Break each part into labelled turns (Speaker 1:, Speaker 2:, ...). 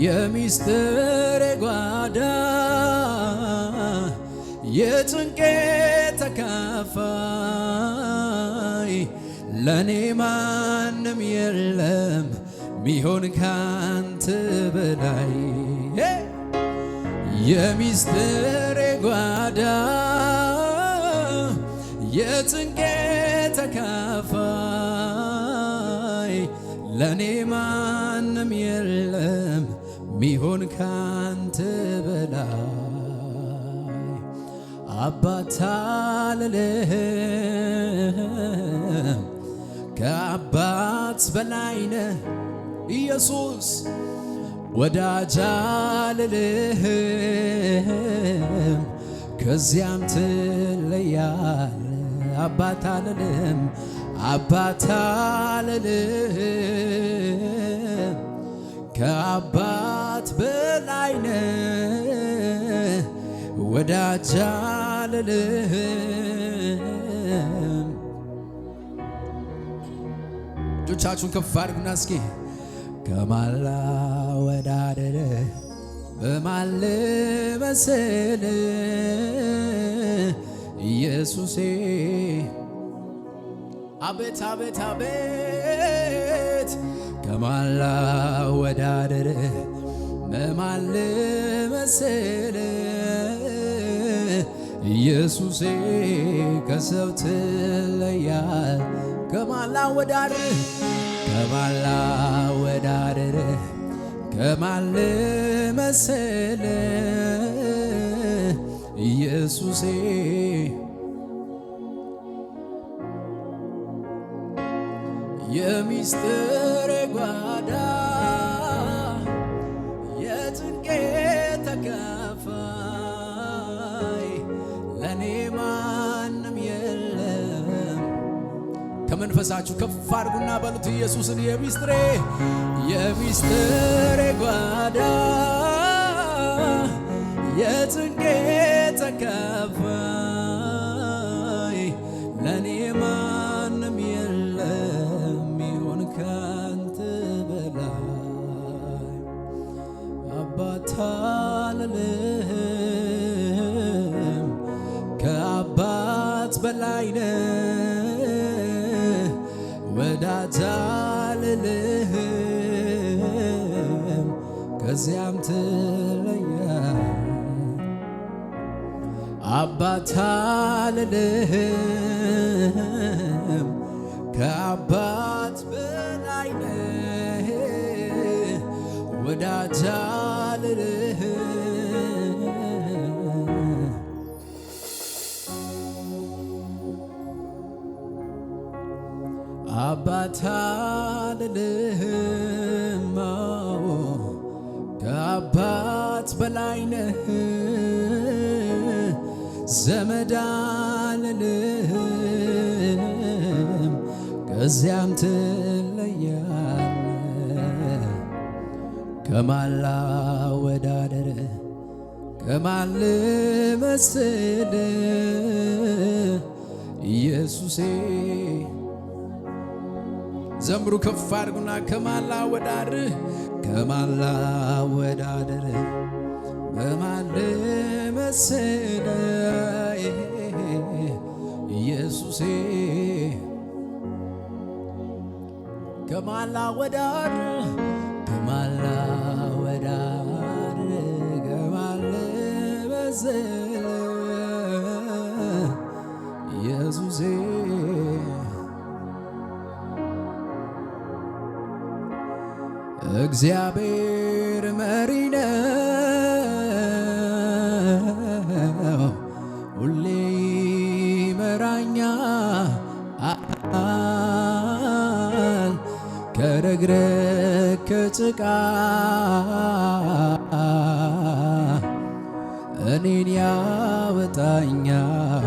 Speaker 1: የሚስጥር ጓዳ የጭንቄ ተካፋይ ለኔ ማንም የለም ሚሆን ካንተ በላይ የሚስጥር ጓዳ የጭንቄ ተካፋይ ለኔ ማንም የለም ሚሆን ካንተ በላይ አባት አልልህም ከአባት በላይ ነህ ኢየሱስ ወዳጅ አልልህም ከዚያም ትለያለህ አባት አልልህም አባት አልልህም ከአባት በላይ ነህ ወዳጅ አልልህም። እጆቻችሁን ከፍ አድርጉና እስኪ ከማን ላወዳድርህ በማን ልመስልህ ኢየሱሴ አቤት አቤት አቤት ከማን ላወዳድርህ በማን ልመስልህ ኢየሱሴ ከሰው ትለያለህ ከማን ላወዳድርህ ከማን ላወዳድርህ ከማን ልመስልህ ኢየሱሴ የሚስጥር ጓዳ የጭንቄ ተካፋይ ለኔ ማንም የለም። ከመንፈሳችሁ ከፍ አድርጉና በሉት ኢየሱስን የሚስጥሬ ጓዳ የጭንቄ ተካፋይ ለኔ ማንም የለም ሚሆን ካንተ በላይ አባት አልልህም ከአባት በላይ ነህ ወዳጅ አልልህም ከዚያም ትለያለህ አባት አልልህም ከአባት በላይ ነህ ወዳጅ አልልህም አባት አልልህም ከአባት በላይ ነህ ዘመድ አልልህም ከዚያም ትለያለህ ከማን ላወዳድርህ ከማን ልመስልህ ኢየሱሴ ዘምሩ ከፍ አድርጉና ከማን ላወዳድርህ ከማን ላወዳድርህ በማን ልመስልህ ኢየሱሴ ከማን ላወዳድርህ ከማን ላወዳድርህ ከማን ልመስልህ ኢየሱሴ እግዚአብሔር መሪ ነው ሁሌ ይመራኛል ከረግረግ ከጭቃ እኔን ያወጣኛል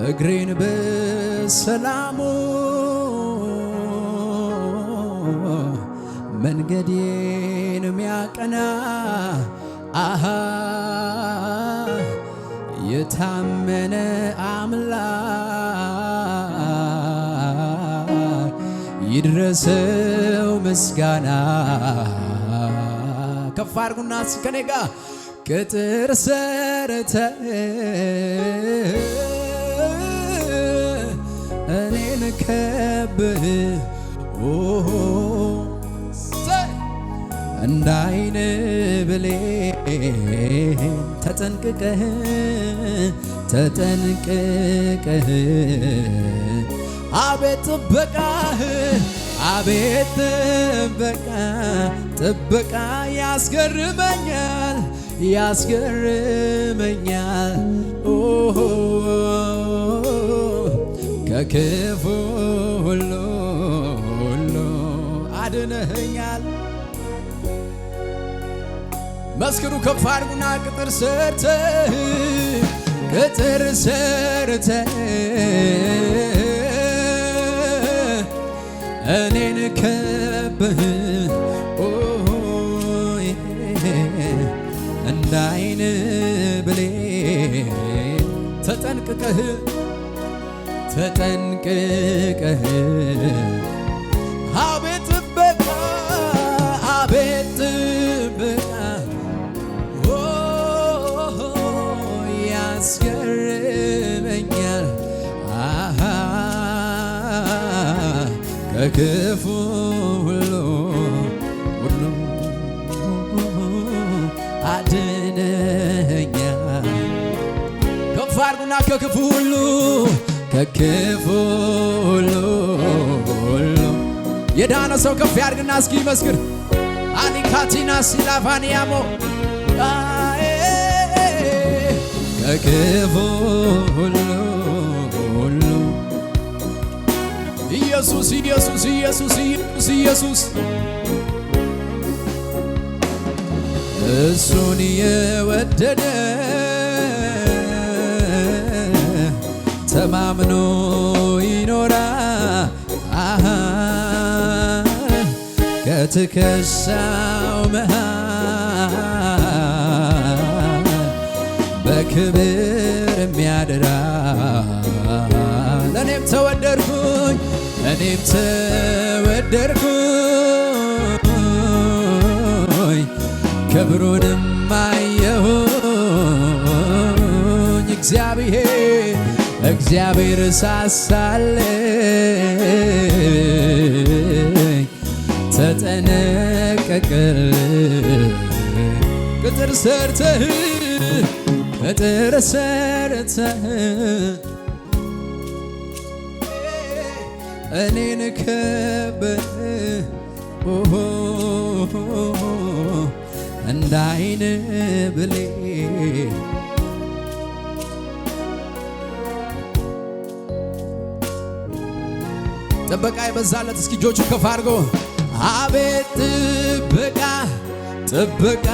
Speaker 1: እግሬን በሰላሙ መንገዴን ሚያቀና የታመነ አምላክ ይድረሰው ምስጋና ከፍ አድርጉና ከኔ ጋር ቅጥር ሰርተህ እኔን ከብህ እንደ ዓይን ብሌን ተጠንቅቀህ አቤት ጥበቃህ አቤት ጥበቃ ያስገርመኛል ከክፉ ሁሉ አድነኸኛል። መስክሩ ከፍ አድርጉና ቅጥር ሰርተህ እኔን ከበህ እንደ ዓይን ብሌን ተጠንቅቀህ አቤት ጥበቃ ያስገርመኛል ከክፉ ሁሉ አድነኸኛል። ከፍ አድርጉና ከክፉ ሁሉ የዳነ ሰው ከፍ ያድርግና እስኪ መስክር አኒካቲና ሲላፋኒያሞ ከክፉ ሁሉ ኢየሱስ እሱን የወደደ ተማምኖ ይኖራል ከትከሻው መሃል በክብር የሚያድራል። እኔም ተወደድኩኝ ክብሩንም አየሁኝ እግዚአብሔር ሳሳለኝ ተጠነቀቅልኝ። ቅጥር ሰርተህ እኔን ከበህ እንደ ዓይን ብሌን ጥበቃ የበዛለት እስኪ እጆቹን ከፍ አድርጎ አቤት ጥበቃ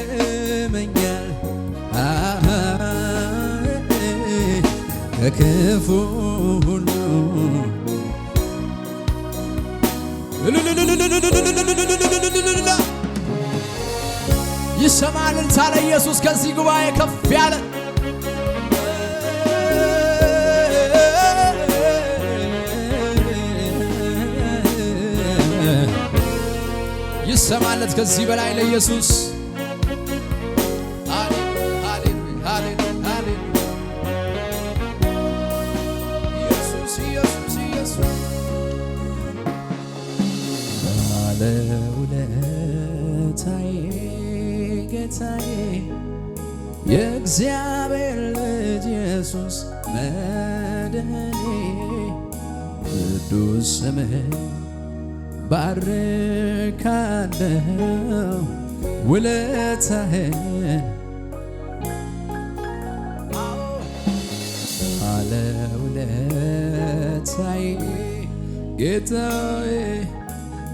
Speaker 1: ያስገርመኛል ከክፉ ሁሉ ይሰማል እልልታ ለኢየሱስ ከዚህ ጉባኤ ከፍ ያለ ይሰማለት ከዚህ በላይ ለኢየሱስ ባለውለታዬ ጌታዬ የእግዚአብሔር ልጅ ኢየሱስ መድኃኔ ቅዱስ ስምህን ባርካለሁ ውለታህን ባለውለታዬ ጌታዬ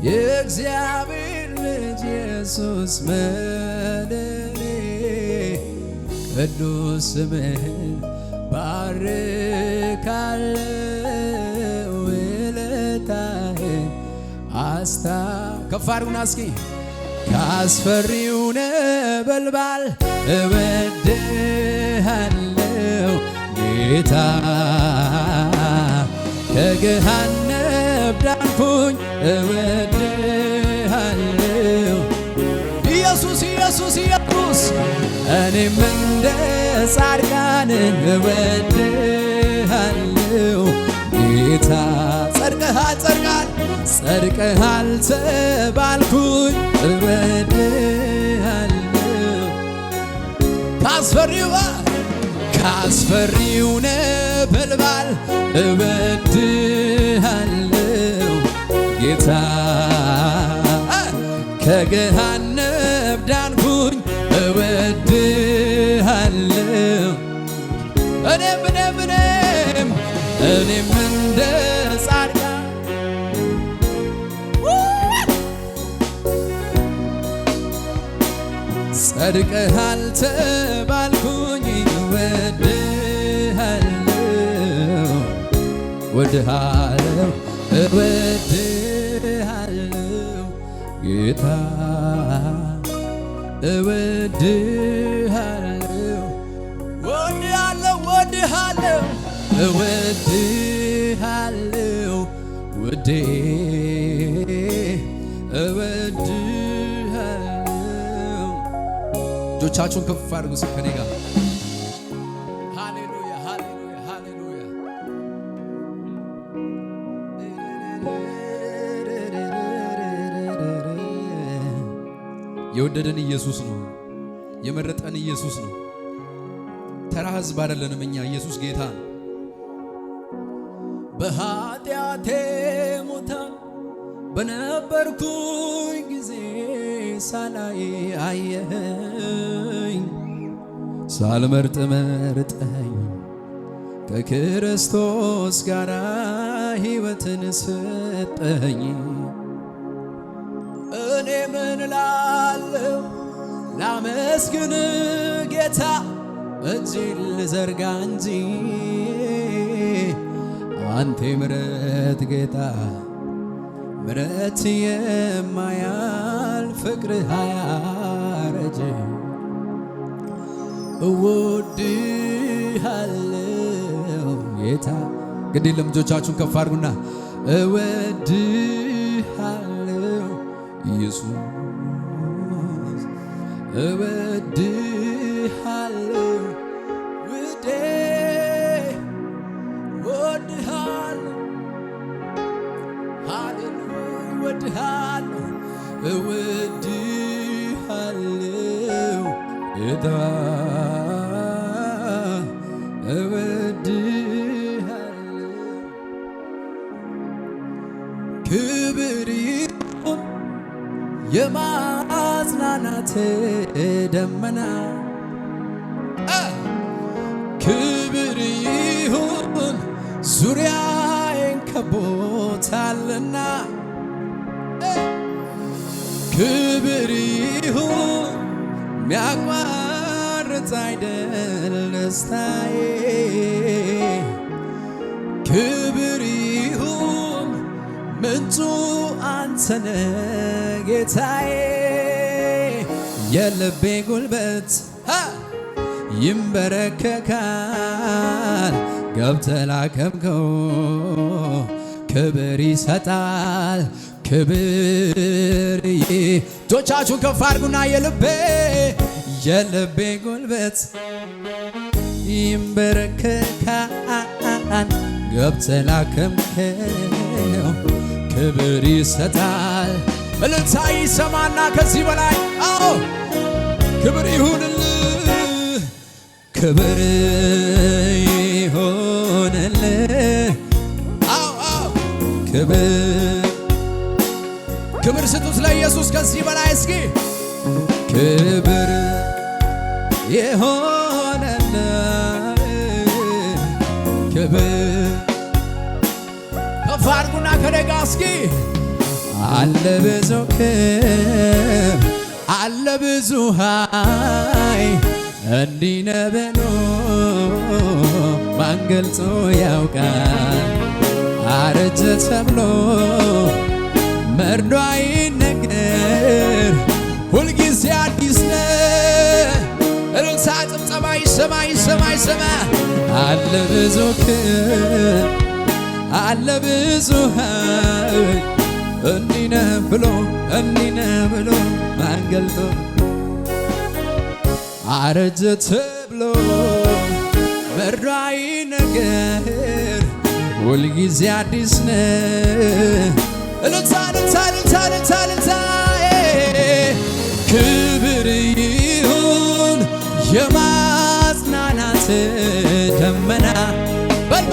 Speaker 1: የእግዚአብሔር ልጅ ኢየሱስ መድኃኔ ቅዱስ ስምህን ባርካለሁ ውለታህን ከፍ አድርጉና እስኪ ከአስፈሪው ነበልባል እወድሃለሁ ጌታ ከገሃነም ዳንኩኝ እወድሃለሁ ኢየሱስ ኢየሱስ ኢየሱስ እኔም እንደ ጻድቃን እወድሃለሁ ጌታ ጸድቀሃል ጸድቀሃል ጸድቀሃል ተባልኩኝ እወድሃለሁ ካስፈሪው ነበልባል እወድሃለሁ ጌታ ከገሃነም ዳንኩኝ እወድሃለሁ እኔም እንደ ጻድቃን ጸድቀሃል ተባልኩኝ እወድሃለሁ ጌታ እወድሃለሁ ውዴ እወድሃለሁ እጆቻችሁን ከፍ አድርጉ ከኔ ጋር ሃሌሉያ ሃሌሉያ ሃሌሉያ የወደደን ኢየሱስ ነው የመረጠን ኢየሱስ ነው ተራ ሕዝብ አይደለንም እኛ ኢየሱስ ጌታ ነው በኃጢአቴ ሙታን በነበርኩኝ ጊዜ ሳላይ አየኸኝ ሳልመርጥ መርጠኝ ከክርስቶስ ጋር ሕይወትን ሰጠኝ እኔ ምን ላለሁ ላመስግን ጌታ እጄን ልዘርጋ እንጂ አንተ ምሕረት ጌታ ምሕረት የማያልፍ ፍቅርህ አያረጅ እወድሃለሁ ጌታ ግድ የለም እጆቻችሁን ከፍ አድርጉና እወድሃለሁ ኢየሱስ እወድሃለሁ ውዴ እወድሃለሁ ሃሌሉያ እወድሃለሁ ጌታ እወድሃለሁ ክብር ይሁን የማጽናናት ደመና ክብር ይሁን ዙሪያዬን ከቦታልና ክብር ይሁን ሚያቋርጥ አይደል ደስታዬ ክብር ይሁን ምንጩ አንተነ ጌታዬ የልቤ ጉልበት ይንበረከካል ገብተህ ላከብከው ክብር ይሰጣል ክብር እጆቻችሁን ከፍ አድርጉና የልቤ ጉልበት ይንበረከካል ገብተህ ላከብከው ክብር ይሰጣል እልልታ ይሰማና ከዚህ በላይ አዎ ክብር ይሁንልህ ክብር ይሁንልህ አዎ ክብር ስጡት ለኢየሱስ ከዚህ በላይ እስኪ ክብር ይሁንልህ ክብር ከፍ አድርጉና ከደጋ እስኪ አለ ብዙ ክብር አለ ብዙ ኃይል እንዲህ ነው ብሎ ማን ገልጾ ያውቃል አረጀ ተብሎ መርዶ አይነገር ሁልጊዜ አዲስ ነህ እልልታ ጭብጨባ ይሰማ አለ ብዙ ክብር አለ ብዙ ኃይል እንዲህ ነህ ብሎ ማን ገልጦ አረጀ ተብሎ መርዶ አይነገር ሁልጊዜ አዲስ ነህ። እልልታ እልልታ እልልታ እልልታ እልልታ ክብር ይሁን የማጽናናት ደመና በል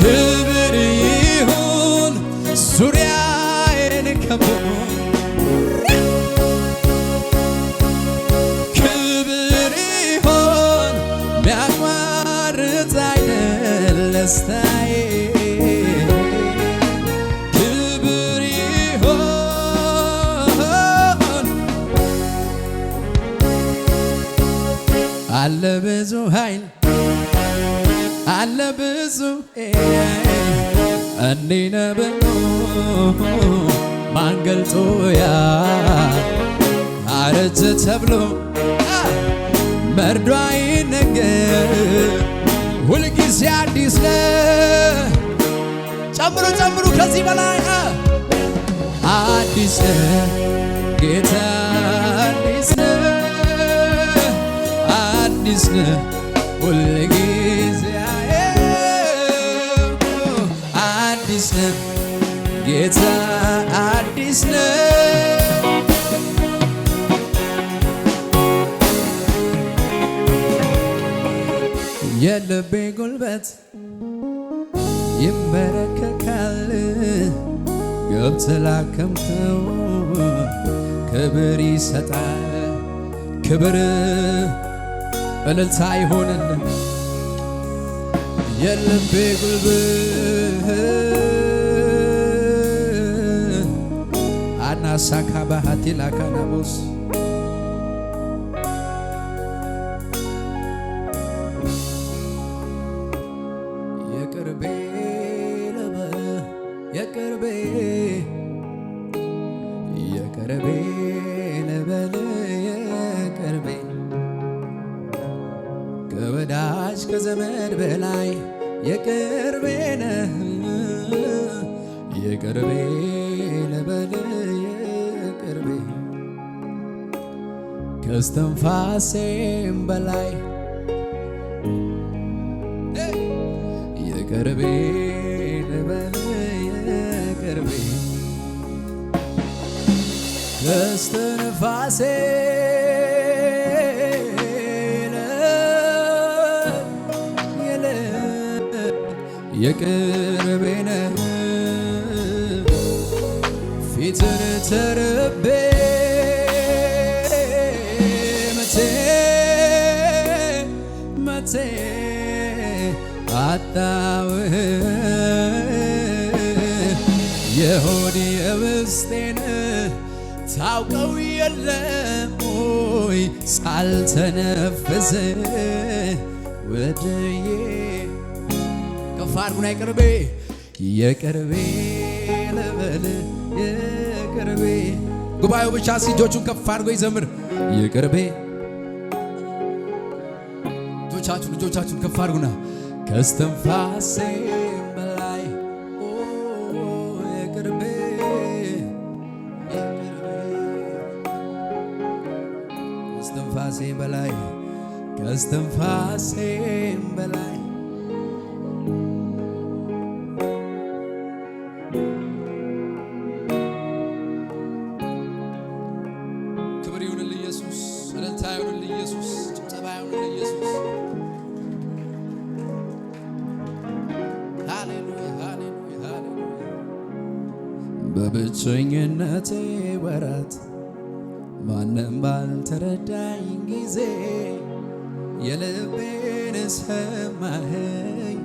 Speaker 1: ክብር ይሁን ዙሪያዬን ከቦ ክብር ይሁን ሚያቋርጥ አይደል ደስታዬ ክብር ይሁን አለ ብዙ ኃይል አለ ብዙ እንዲህ ነህ ብሎ ማን ገልጦ አረጀ ተብሎ መርዶ አይነገር ሁልጊዜ አዲስ ነህ። ጨምሩ ከዚህ በላይ አዲስ ነህ ጌታ አዲስ ነህ ሁልጊዜ አዲስ ነህ ጌታ አዲስ ነህ። የልቤ ጉልበት ይንበረከካል ገብተህ ላከምከው ክብር ይሰጣል ክብር እልልታ ይሆንልን የልቤ ጉልበት አናሳካ ባህቲ ላካናቦስ የቅርቤ ልበል የቅርቤ ከወዳጅ ከዘመድ በላይ የቅርቤ ነህ የቅርቤ ልበል የቅርቤ ከስትንፋሴም በላይ የቅርቤ ልበል የቅርቤ ከስትንፋሴ የቅርቤ ነህ ፊትን ተርቤ መቼ አጣውህ የሆድ የውስጤን ታውቀው የለም ሆይ ሳልተነፍስ ወደዬ ከፍ አድርጉና የቅርቤ ልበል የቅርቤ ጉባኤው ብቻ እጆቹን ከፍ አድርጎ ይዘምር የቅርቤ ልጆቻችሁን ከፍ አድርጉና ከስትንፋሴ በላይ የቅርቤ ከስትንፋሴ በላይ ከስትንፋሴም በላይ ክብር ይሁንልህ ኢየሱስ፣ እልልታ ይሁንልህ ኢየሱስ፣ ጭብጨባ ይሁንልህ ኢየሱስ። ሃሌሉያ ሃሌሉያ ሃሌሉያ። በብቸኝነቴ ወራት ማንም ባልተረዳኝ ጊዜ የልቤን ሰማኸኝ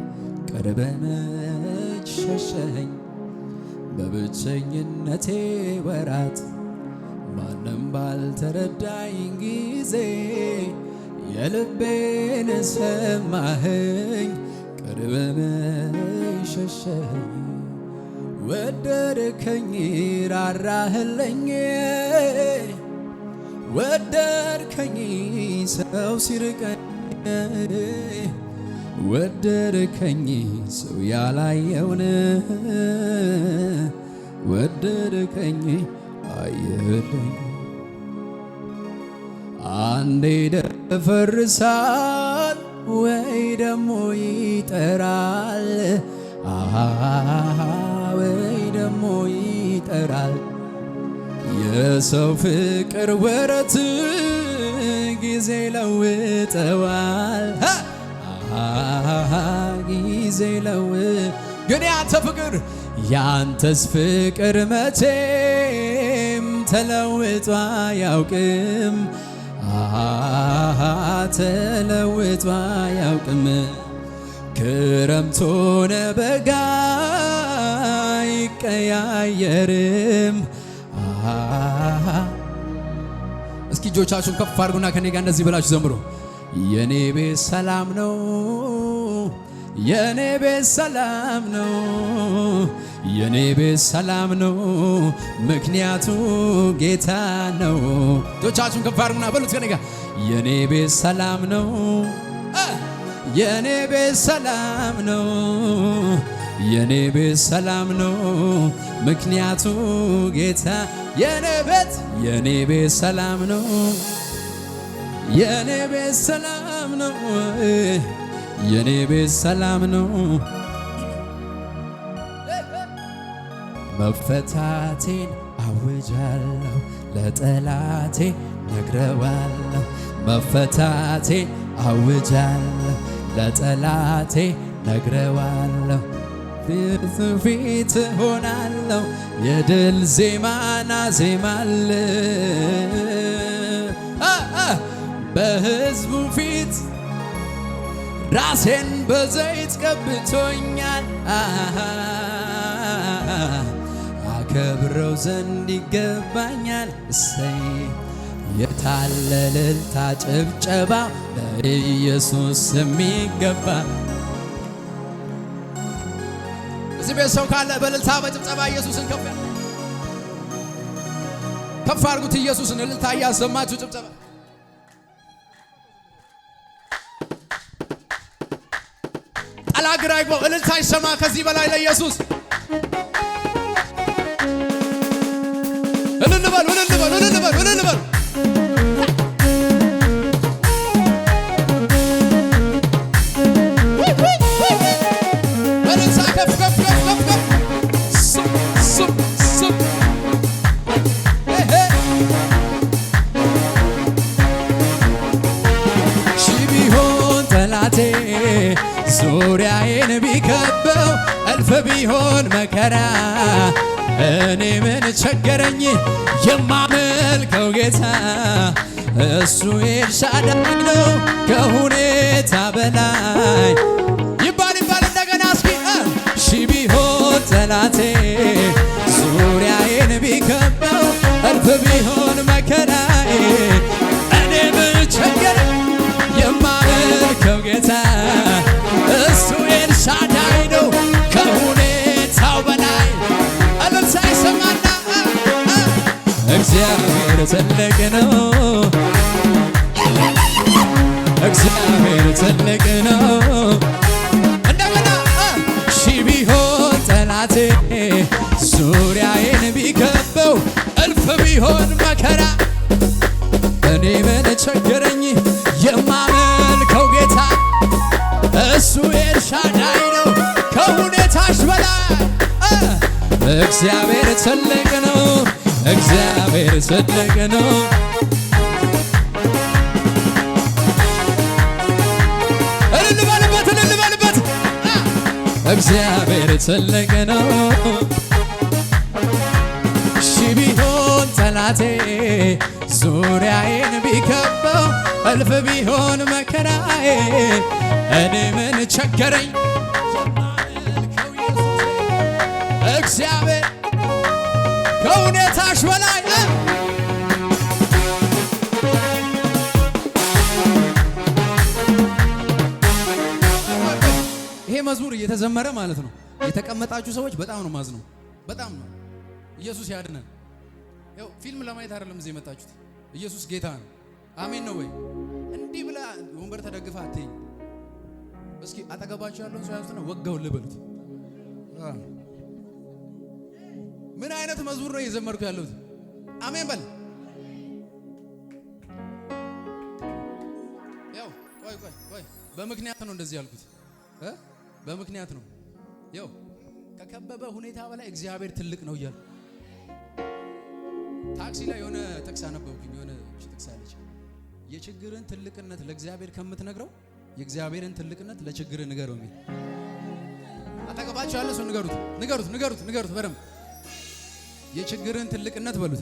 Speaker 1: ቀርበህ መች ሸሸኸኝ። በብቸኝነቴ ወራት ማንም ባልተረዳኝ ጊዜ የልቤን ሰማኸኝ ቀርበህ መች ሸሸኸኝ። ወደድከኝ ራራህልኝ ወደድከኝ ሰው ሲርቀኝ ወደድከኝ ሰው ያላየውን ወደድከኝ አየልኝ አንዴ ደፈርሳል ወይ ደሞ ይጠራል ወይ ደሞ ይጠራል የሰው ፍቅር ወረት ጊዜ ለውጠዋል ጊዜ ግን ያንተስ ፍቅር መቼም ተለውጦ አያውቅም ተለውጦ አያውቅም ክረምት ሆነ በጋ አይቀያየርም እስኪ እጆቻችሁን ከፍ አድርጉና ከኔ ጋር እንደዚህ ብላችሁ ዘምሩ የኔ ቤት ሰላም ነው የኔ ቤት ሰላም ነው የኔ ቤት ሰላም ነው ምክንያቱ ጌታ ነው እጆቻችሁን ከፍ አድርጉና በሉት ከኔ ጋር የኔ ቤት ሰላም ነው የኔ ቤት ሰላም ነው የኔ ቤት ሰላም ነው ምክንያቱ ጌታ የኔ ቤት ሰላም ነው የኔ ቤት ሰላም ነው የኔ ቤት ሰላም ነው መፈታቴን አውጃለሁ ለጠላቴ ነግረዋለሁ መፈታቴን አውጃለሁ ለጠላቴ ነግረዋለሁ ፊት ሆናለሁ የድል ዜማና ዜማለሁ በሕዝቡ ፊት ራሴን በዘይት ቀብቶኛል አከብረው ዘንድ ይገባኛል እሰይ የታለ እልልታ ጭብጨባ ለኢየሱስ የሚገባ እዚህ ቤት ሰው ካለ በእልልታ በጭብጨባ ኢየሱስን ከፍ አድርጉት ኢየሱስን እልልታ እያሰማችሁ ጭብጨባ አላግራይቦ እልልታ ይሰማ ከዚህ በላይ ለኢየሱስ እልል በሉ እልልታ ከፍ ሺህ ቢሆን ጠላቴ ዙሪያዬን ቢከበው እልፍ ቢሆን መከራ እኔ ምን ቸገረኝ የማመልከው ጌታ እሱ ኤልሻዳይ ነው ከሁኔታ በላይ ይባል እንደገና እስኪ ሺህ ቢሆን ጠላቴ ዙሪያዬን ቢከበው እልፍ ቢሆን መከራዬ እኔ ምን ቸገረኝ የማመልከው ጌታ እሱ ኤልሻዳይ ነው ከሁኔታው በላይ እልልታ ይሰማና እግዚአብሔር ትልቅ ነው እግዚአብሔር ትልቅ ነው እንደገና ሺህ ቢሆን ጠላቴ ዙሪያዬን ቢከበው እልፍ ቢሆን መከራ እኔ ምን ቸገረኝ የማመልከው ጌታ እሱ ኤልሻዳይ ነው ከሁኔታሽ በላይ እግዚአብሔር ትልቅ ነው እግዚአብሔር ትልቅ ነው እልል በልበት እግዚአብሔር ትልቅ ነው ሺህ ቢሆን ጠላቴ ዙሪያዬን ቢከበው እልፍ ቢሆን መከራዬ እኔ ምን ቸገረኝ እግዚአብሔር ከሁኔታሽ በላይ ይሄ መዝሙር እየተዘመረ ማለት ነው። የተቀመጣችሁ ሰዎች በጣም ነው ማዝነው፣ በጣም ነው። ኢየሱስ ያድነን። ያው ፊልም ለማየት አይደለም እዚህ የመጣችሁት። ኢየሱስ ጌታ ነው። አሜን ነው ወይ? እንዲህ ብላ ወንበር ተደግፋ አትይኝ። እስኪ አጠገባችሁ ያለውን ሰው ያዙትና ወጋው ልበሉት። ምን አይነት መዝሙር ነው እየዘመርኩ ያለሁት? አሜን በል። ያው ቆይ በምክንያት ነው እንደዚህ ያልኩት በምክንያት ነው። ያው ከከበበ ሁኔታ በላይ እግዚአብሔር ትልቅ ነው እያልኩ ታክሲ ላይ የሆነ ጥቅስ አነበብኩኝ። የሆነ ጥቅስ አለች፣ የችግርን ትልቅነት ለእግዚአብሔር ከምትነግረው የእግዚአብሔርን ትልቅነት ለችግርህ ንገረው የሚል። አጠገባችሁ ያለ ሰው ንገሩት በደምብ። የችግርን ትልቅነት በሉት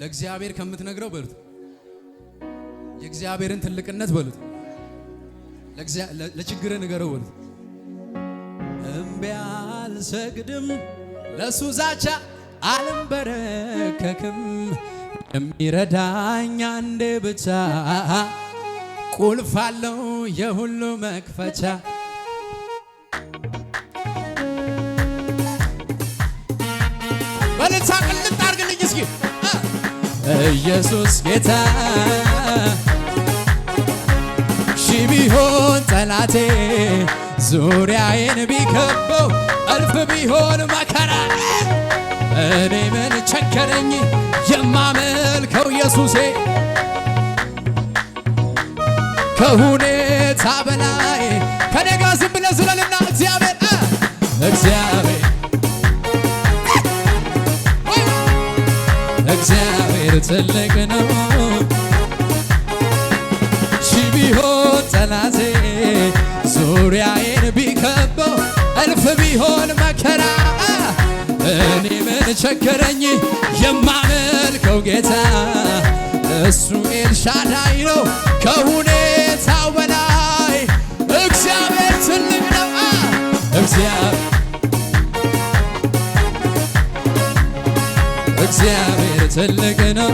Speaker 1: ለእግዚአብሔር ከምትነግረው በሉት የእግዚአብሔርን ትልቅነት በሉት ለችግርህ ንገረው በሉት። እምቢ አልሰግድም ለሱ ዛቻ አልንበረከክም፣ የሚረዳኝ አንዴ ብቻ ቁልፍ አለው የሁሉ መክፈቻ። በልታ ቅልጥ አድርግልኝ እስኪ ኢየሱስ ጌታ። ሺህ ቢሆን ጠላቴ ዙሪያዬን ቢከበው እልፍ ቢሆን መከራ እኔ ምን ቸገረኝ የማመልከው ኢየሱሴ ከሁኔታ በላይ ከኔጋ ዝም ብለህ ዝለልና እግዚአብሔር ትልቅ ነው። ሺህ ቢሆን ጠላቴ ዙሪያዬን ቢከበው እልፍ ቢሆን መከራ እኔ ምን ቸገረኝ የማመልከው ጌታ እሱ ኤልሻዳይ ነው ከሁኔታው በላይ እግዚአብሔር ትልቅ ነው። እግዚአብሔር ትልቅ ነው።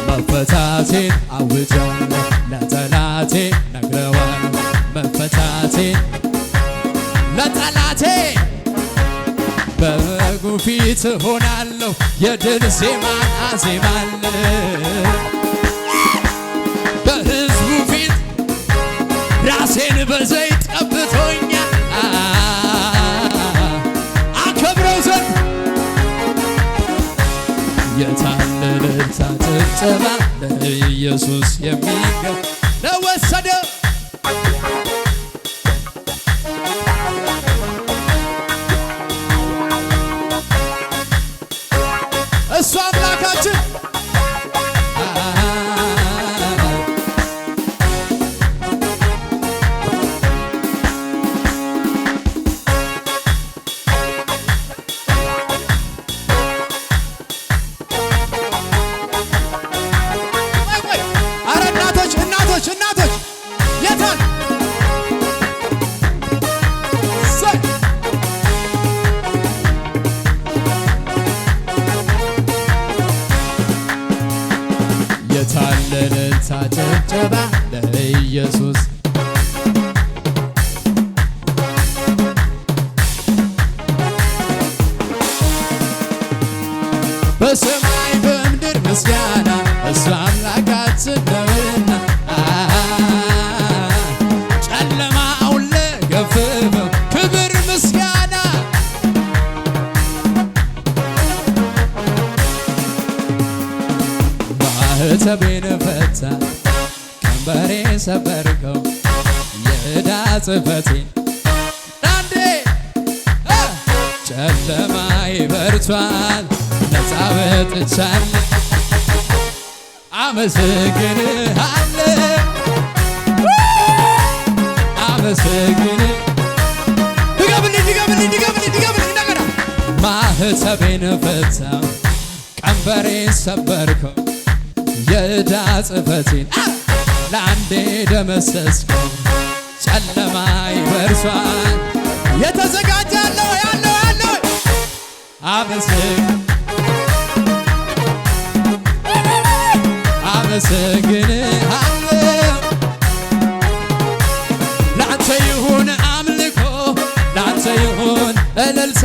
Speaker 1: መፈታቴን አውጃለሁ ለጠላቴ ነግረዋለሁ መፈታቴን ለጠላቴ በበጉ ፊት ሆናለሁ የድል ዜማን አዜማለሁ በሕዝቡ ፊት ራሴን በዘይት ቀብቶኛል አከብረው ዘንድ የታለለታ ጭብጨባ ለኢየሱስ የሚገባ ለወሰደ እሱ አምላካችን አረ እናቶች የታል የታለለታ ጭብጨባ ለኢየሱስ በሰማይ በምድር ምስጋና እሱ አምላካችን ነውና ጨለማውን ለገፈፈው ክብር ምስጋና ማኅተቤን ፈታ ቀንበሬን ሰበርከው የዕዳ ጽሕፈቴን አንዴ ጨለማዬ በርቷል ነፃ ወጥቻለሁ አመሰግንሃለሁ ድገምልኝ እንደገና ማኅተቤን ፈታው ቀንበሬን ሰበርከው የዕዳ ጽሕፈቴን ለአንዴ ደመሰስከው ጨለማዬ በርቷል የተዘጋጀ ያለው አመሰግንሃለሁ ለአንተ ይሁን አምልኮ ለአንተ ይሁን እልልታ